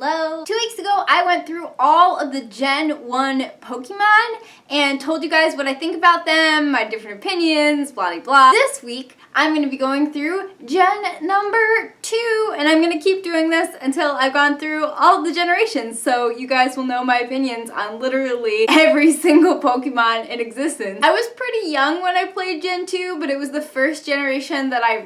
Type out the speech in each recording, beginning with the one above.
Hello! 2 weeks ago, I went through all of the Gen 1 Pokemon and told you guys what I think about them, my different opinions, blah blah blah. This week, I'm going to be going through Gen number 2, and I'm going to keep doing this until I've gone through all of the generations, so you guys will know my opinions on literally every single Pokemon in existence. I was pretty young when I played Gen 2, but it was the first generation that I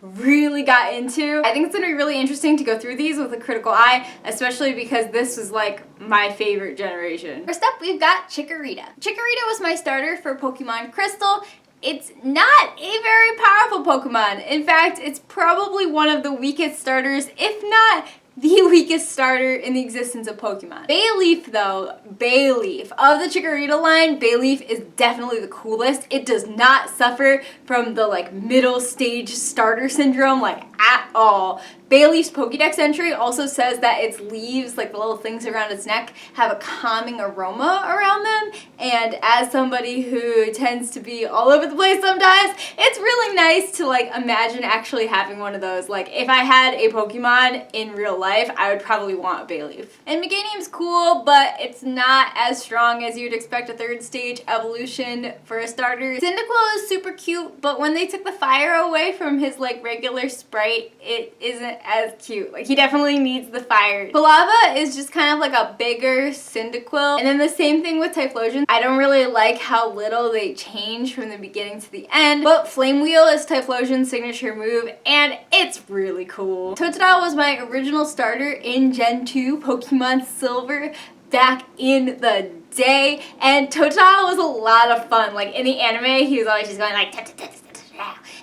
really got into. I think it's going to be really interesting to go through these with a critical eye, especially because this was my favorite generation. First up, we've got Chikorita. Chikorita was my starter for Pokemon Crystal. It's not a very powerful Pokemon. In fact, it's probably one of the weakest starters, if not the weakest starter in the existence of Pokemon. Bayleef though, Bayleef. Of the Chikorita line, Bayleef is definitely the coolest. It does not suffer from the middle stage starter syndrome at all. Bayleef's Pokédex entry also says that its leaves, the little things around its neck, have a calming aroma around them, and as somebody who tends to be all over the place sometimes, it's really nice to imagine actually having one of those. If I had a Pokemon in real life, I would probably want a Bayleef. And Meganium's cool, but it's not as strong as you'd expect a third stage evolution for a starter. Cyndaquil is super cute, but when they took the fire away from his regular sprite, it isn't as cute. He definitely needs the fire. Palava is just kind of a bigger Cyndaquil. And then the same thing with Typhlosion. I don't really like how little they change from the beginning to the end, but Flame Wheel is Typhlosion's signature move, and it's really cool. Totodile was my original starter in Gen 2 Pokemon Silver back in the day, and Totodile was a lot of fun. In the anime, he was always just going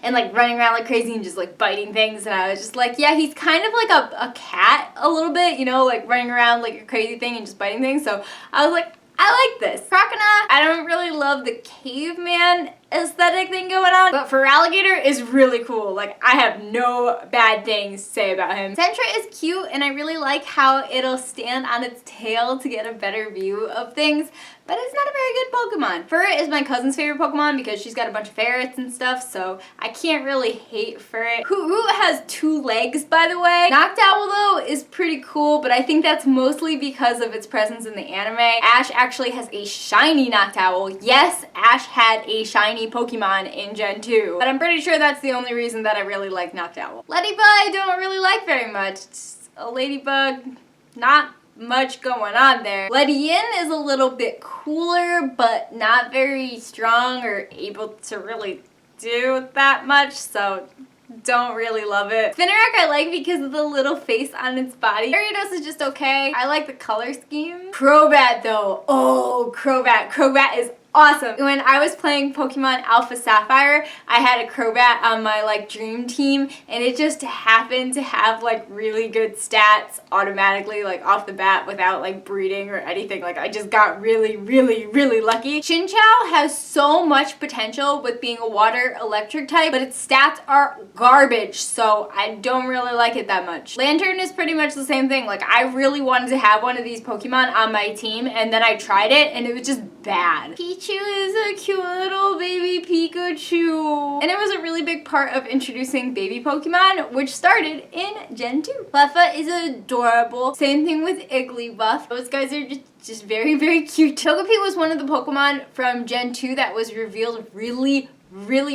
and running around like crazy and just biting things, and I was just yeah, he's kind of a cat a little bit, running around like a crazy thing and just biting things. So I was I like this. Croconaw, I don't really love the caveman aesthetic thing going on, but Feraligatr is really cool. I have no bad things to say about him. Sentret is cute, and I really like how it'll stand on its tail to get a better view of things, but it's not a very good Pokemon. Ferret is my cousin's favorite Pokemon because she's got a bunch of ferrets and stuff, so I can't really hate Ferret. Hoot has 2 legs, by the way. Noctowl, though, is pretty cool, but I think that's mostly because of its presence in the anime. Ash actually has a shiny Noctowl. Yes, Ash had a shiny Pokemon in Gen 2, but I'm pretty sure that's the only reason that I really like Noctowl. Ladybug I don't really like very much. It's a ladybug, not much going on there. Ledian is a little bit cooler, but not very strong or able to really do that much, so don't really love it. Spinarak I like because of the little face on its body. Gyarados is just okay. I like the color scheme. Crobat though, oh, Crobat. Crobat is awesome. When I was playing Pokemon Alpha Sapphire, I had a Crobat on my dream team, and it just happened to have really good stats automatically off the bat without breeding or anything. I just got really lucky. Chinchou has so much potential with being a water electric type, but its stats are garbage, so I don't really like it that much. Lantern is pretty much the same thing. I really wanted to have one of these Pokemon on my team, and then I tried it and it was just bad. Pichu is a cute little baby Pikachu. And it was a really big part of introducing baby Pokemon, which started in Gen 2. Cleffa is adorable. Same thing with Igglybuff. Those guys are just very cute. Togepi was one of the Pokemon from Gen 2 that was revealed really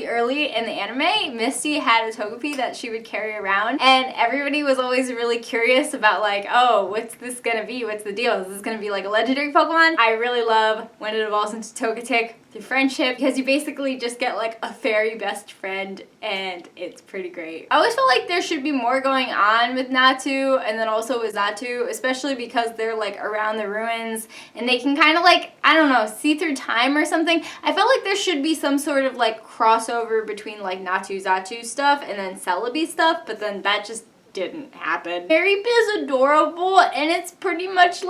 early in the anime. Misty had a Togepi that she would carry around, and everybody was always really curious about oh, what's this gonna be? What's the deal? Is this gonna be a legendary Pokemon? I really love when it evolves into Togetic through friendship, because you basically just get a fairy best friend, and it's pretty great. I always feel there should be more going on with Natu and then also with Xatu, especially because they're around the ruins and they can kind of I don't know, see through time or something. I felt there should be some sort of crossover between Natu Xatu stuff and then Celebi stuff, but then that just didn't happen. Mareep is adorable, and it's pretty much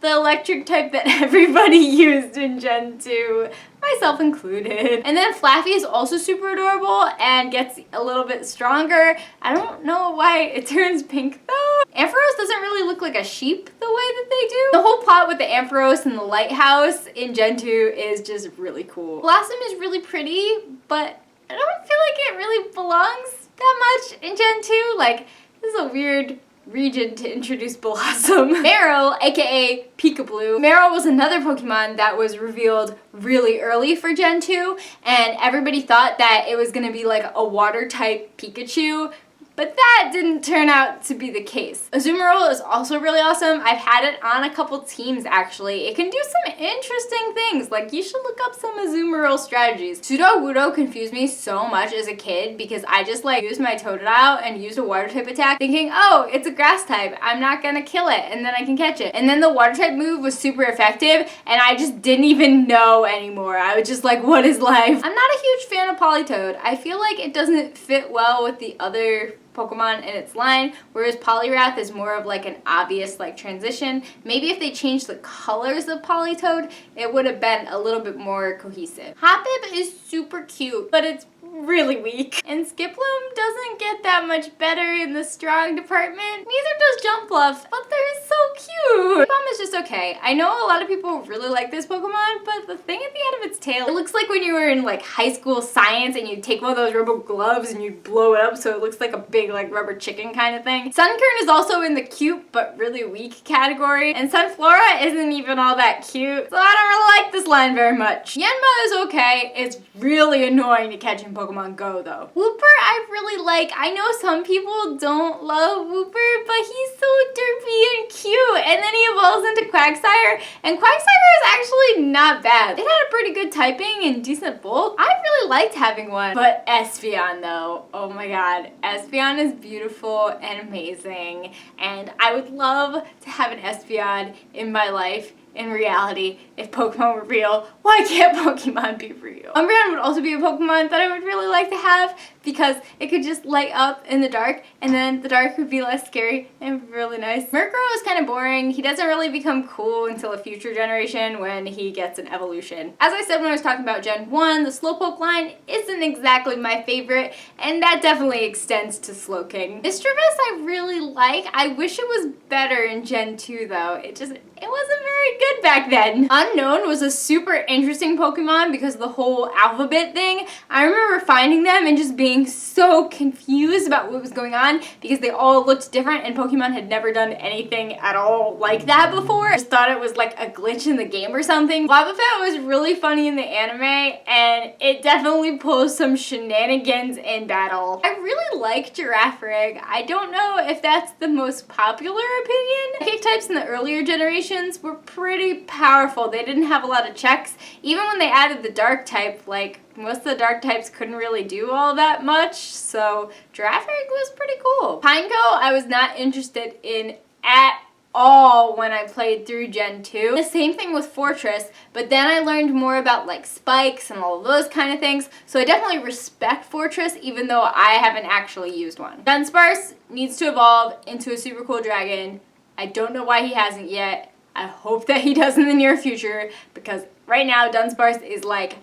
the electric type that everybody used in Gen 2, myself included. And then Flaffy is also super adorable and gets a little bit stronger. I don't know why it turns pink though. Ampharos doesn't really look like a sheep the way that they do. The whole plot with the Ampharos and the lighthouse in Gen 2 is just really cool. Blossom is really pretty, but I don't feel it really belongs that much in Gen 2. This is a weird region to introduce Blossom. Marill, aka Peekaboo. Marill was another Pokemon that was revealed really early for Gen 2, and everybody thought that it was gonna be like a water type Pikachu, but that didn't turn out to be the case. Azumarill is also really awesome. I've had it on a couple teams actually. It can do some interesting things. Like, you should look up some Azumarill strategies. Sudowoodo confused me so much as a kid because I just like used my Totodile and used a water type attack thinking, oh, it's a grass type, I'm not gonna kill it, and then I can catch it. And then the water type move was super effective and I just didn't even know anymore. I was just like, what is life? I'm not a huge fan of Politoed. I feel like it doesn't fit well with the other Pokemon in its line, whereas Poliwrath is more of like an obvious like transition. Maybe if they changed the colors of Politoed, it would have been a little bit more cohesive. Hoppip is super cute, but it's really weak. And Skiploom doesn't get that much better in the strong department. Neither does Jumpluff, but they're so cute. Bomb is just okay. I know a lot of people really like this Pokemon, but the thing at the end of its tail, it looks like when you were in like high school science and you take one of those rubber gloves and you blow it up so it looks like a big like rubber chicken kind of thing. Sunkern is also in the cute but really weak category, and Sunflora isn't even all that cute, so I don't really like this line very much. Yanma is okay. It's really annoying to catch in Pokemon Go though. Wooper I really like. I know some people don't love Wooper, but he's so derpy and cute, and then he evolves into Quagsire, and Quagsire is actually not bad. It had a pretty good typing and decent bulk. I really liked having one. But Espeon though, oh my god. Espeon is beautiful and amazing, and I would love to have an Espeon in my life in reality if Pokemon were real. Why can't Pokemon be real? Umbreon would also be a Pokemon that I would really like to have because it could just light up in the dark and then the dark would be less scary and really nice. Murkrow is kind of boring. He doesn't really become cool until a future generation when he gets an evolution. As I said when I was talking about Gen 1, the Slowpoke line isn't exactly my favorite, and that definitely extends to Slowking. Mischievous I really like. I wish it was better in Gen 2 though. It wasn't very good back then. Unknown was a super interesting Pokemon because of the whole alphabet thing. I remember finding them and just being so confused about what was going on because they all looked different and Pokemon had never done anything at all like that before. I just thought it was like a glitch in the game or something. Wobbuffet was really funny in the anime, and it definitely pulls some shenanigans in battle. I really like Girafarig. I don't know if that's the most popular opinion. Cake types in the earlier generations were pretty powerful. They didn't have a lot of checks. Even when they added the dark type, like most of the dark types couldn't really do all that much, so Girafarig was pretty cool. Pineco I was not interested in at all when I played through Gen 2. The same thing with Fortress, but then I learned more about like spikes and all of those kind of things, so I definitely respect Fortress even though I haven't actually used one. Dunsparce needs to evolve into a super cool dragon. I don't know why he hasn't yet. I hope that he does in the near future because right now Dunsparce is like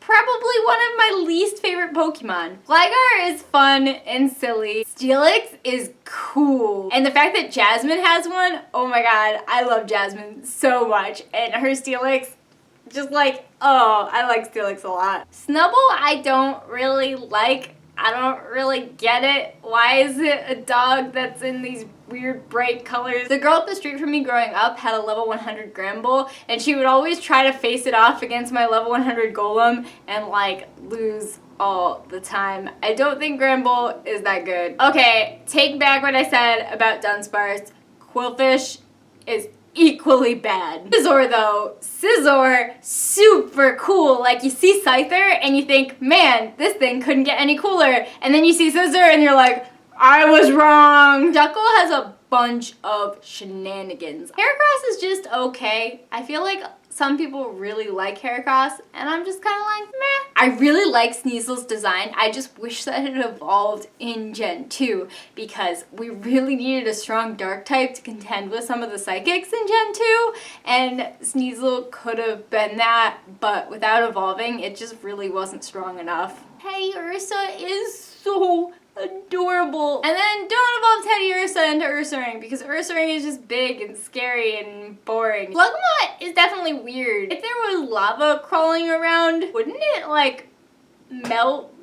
probably one of my least favorite Pokemon. Gligar is fun and silly. Steelix is cool. And the fact that Jasmine has one, oh my god, I love Jasmine so much. And her Steelix, just like, oh, I like Steelix a lot. Snubbull I don't really like. I don't really get it. Why is it a dog that's in these weird bright colors? The girl up the street from me growing up had a level 100 Gramble, and she would always try to face it off against my level 100 Golem and like lose all the time. I don't think Gramble is that good. Okay, take back what I said about Dunsparce. Quillfish is equally bad. Scizor though, Scizor, super cool. Like you see Scyther and you think, man, this thing couldn't get any cooler. And then you see Scizor and you're like, I was wrong. Duckle has a bunch of shenanigans. Heracross is just okay. I feel like some people really like Heracross, and I'm just kind of like, meh. I really like Sneasel's design. I just wish that it evolved in Gen 2 because we really needed a strong dark type to contend with some of the psychics in Gen 2, and Sneasel could have been that, but without evolving, it just really wasn't strong enough. Teddiursa is so adorable. And then don't evolve Teddiursa into Ursaring because Ursaring is just big and scary and boring. Slugma is definitely weird. If there was lava crawling around, wouldn't it like melt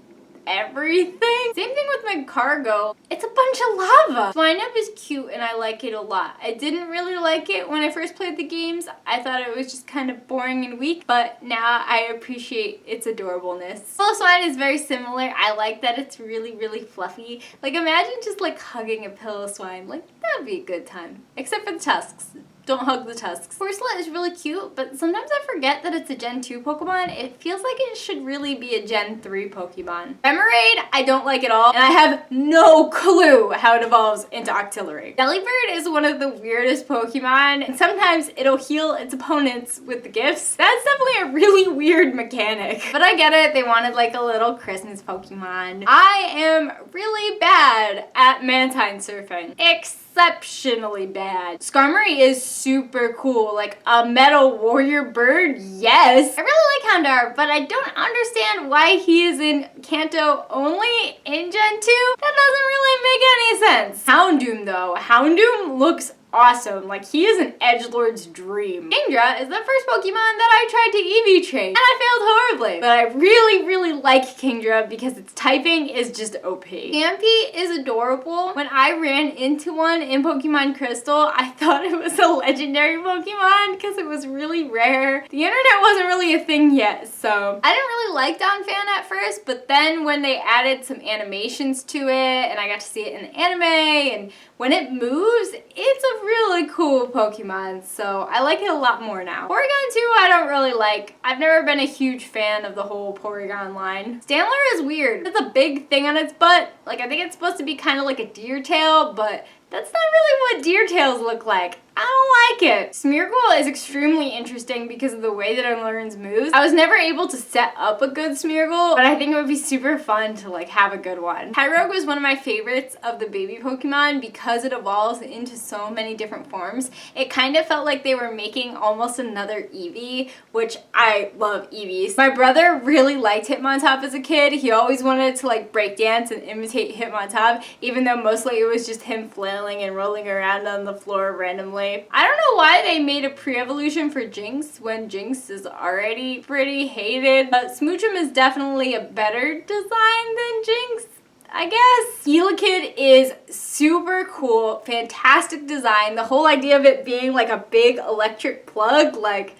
everything. Same thing with my cargo. It's a bunch of lava. Swinub is cute and I like it a lot. I didn't really like it when I first played the games. I thought it was just kind of boring and weak, but now I appreciate its adorableness. Piloswine is very similar. I like that it's really, really fluffy. Like, imagine just like hugging a Piloswine. Like, that would be a good time. Except for the tusks. Don't hug the tusks. Corsola is really cute, but sometimes I forget that it's a Gen 2 Pokemon. It feels like it should really be a Gen 3 Pokemon. Remoraid, I don't like at all, and I have no clue how it evolves into Octillery. Delibird is one of the weirdest Pokemon, and sometimes it'll heal its opponents with the gifts. That's definitely a really weird mechanic. But I get it, they wanted like a little Christmas Pokemon. I am really bad at Mantine surfing. Exceptionally bad. Skarmory is super cool, like a metal warrior bird, yes. I really like Houndour, but I don't understand why he is in Kanto only in Gen 2. That doesn't really make any sense. Houndoom though, Houndoom looks awesome. Like, he is an edgelord's dream. Kingdra is the first Pokemon that I tried to EV train, and I failed horribly. But I really, really like Kingdra because its typing is just OP. Stampy is adorable. When I ran into one in Pokemon Crystal, I thought it was a legendary Pokemon because it was really rare. The internet wasn't really a thing yet, so I didn't really like Donphan at first, but then when they added some animations to it, and I got to see it in the anime, and when it moves, it's a really cool Pokemon, so I like it a lot more now. Porygon 2 I don't really like. I've never been a huge fan of the whole Porygon line. Stantler is weird. It's a big thing on its butt. Like, I think it's supposed to be kind of like a deer tail, but that's not really what deer tails look like. I don't like it. Smeargle is extremely interesting because of the way that it learns moves. I was never able to set up a good Smeargle, but I think it would be super fun to like have a good one. Tyrogue was one of my favorites of the baby Pokemon because it evolves into so many different forms. It kind of felt like they were making almost another Eevee, which I love Eevees. My brother really liked Hitmontop as a kid. He always wanted to like break dance and imitate Hitmontop, even though mostly it was just him flailing and rolling around on the floor randomly. I don't know why they made a pre-evolution for Jinx when Jinx is already pretty hated, but Smoochum is definitely a better design than Jinx, I guess. Helikid is super cool, fantastic design. The whole idea of it being like a big electric plug, like,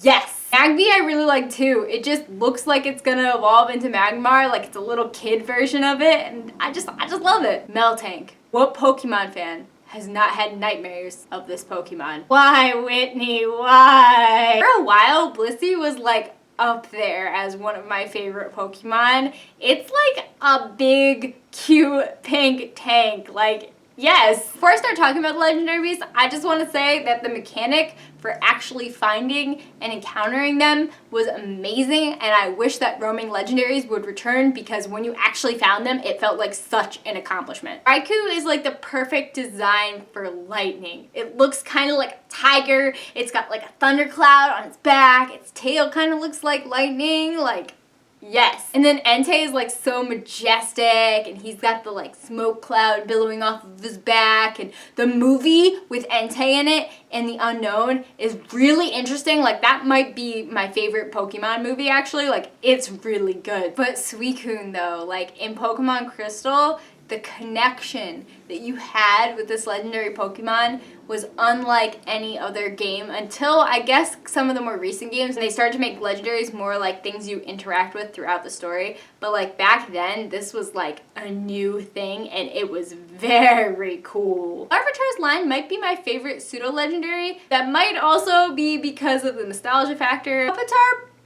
yes. Magby I really like too. It just looks like it's gonna evolve into Magmar, like it's a little kid version of it, and I just love it. Meltank. What Pokemon fan has not had nightmares of this Pokemon? Why, Whitney, why? For a while, Blissey was like up there as one of my favorite Pokemon. It's like a big, cute, pink tank. Like, yes. Before I start talking about the legendary beasts, I just want to say that the mechanic for actually finding and encountering them was amazing, and I wish that roaming legendaries would return because when you actually found them, it felt like such an accomplishment. Raikou is like the perfect design for lightning. It looks kind of like a tiger. It's got like a thundercloud on its back. Its tail kind of looks like lightning. Like, yes. And then Entei is like so majestic, and he's got the like smoke cloud billowing off of his back, and the movie with Entei in it and the Unknown is really interesting. Like, that might be my favorite Pokemon movie actually. Like, it's really good. But Suicune though, like in Pokemon Crystal, the connection that you had with this legendary Pokemon was unlike any other game until, I guess, some of the more recent games. They started to make legendaries more like things you interact with throughout the story. But like back then, this was like a new thing, and it was very cool. Larvitar's line might be my favorite pseudo-legendary. That might also be because of the nostalgia factor.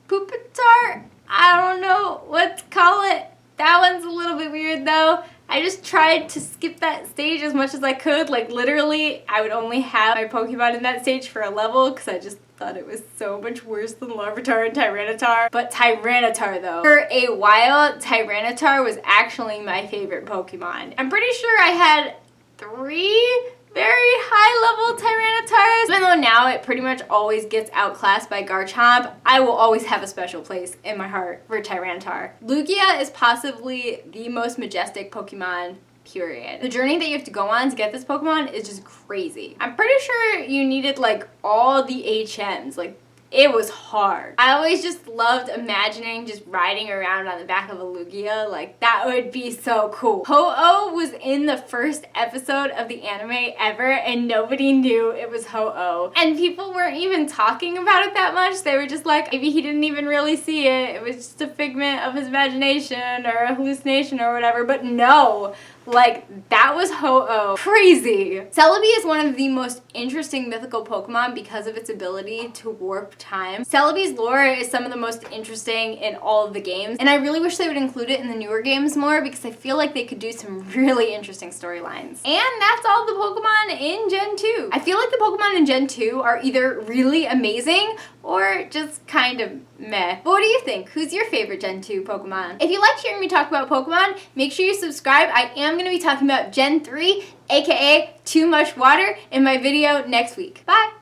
Pupitar, I don't know what to call it. That one's a little bit weird though. I just tried to skip that stage as much as I could. Like, literally, I would only have my Pokemon in that stage for a level because I just thought it was so much worse than Larvitar and Tyranitar. But Tyranitar, though. For a while, Tyranitar was actually my favorite Pokemon. I'm pretty sure I had 3 very high-level Tyranitars. Even though now it pretty much always gets outclassed by Garchomp, I will always have a special place in my heart for Tyranitar. Lugia is possibly the most majestic Pokemon, period. The journey that you have to go on to get this Pokemon is just crazy. I'm pretty sure you needed like all the HMs, like it was hard. I always just loved imagining just riding around on the back of a Lugia. Like, that would be so cool. Ho-Oh was in the first episode of the anime ever, and nobody knew it was Ho-Oh. And people weren't even talking about it that much. They were just like, maybe he didn't even really see it. It was just a figment of his imagination or a hallucination or whatever. But no, like, that was Ho-Oh. Crazy. Celebi is one of the most interesting mythical Pokemon because of its ability to warp time. Celebi's lore is some of the most interesting in all of the games, and I really wish they would include it in the newer games more because I feel like they could do some really interesting storylines. And that's all the Pokemon in Gen 2. I feel like the Pokemon in Gen 2 are either really amazing or just kind of meh. But what do you think? Who's your favorite Gen 2 Pokemon? If you liked hearing me talk about Pokemon, make sure you subscribe. I am going to be talking about Gen 3, aka Too Much Water, in my video next week. Bye!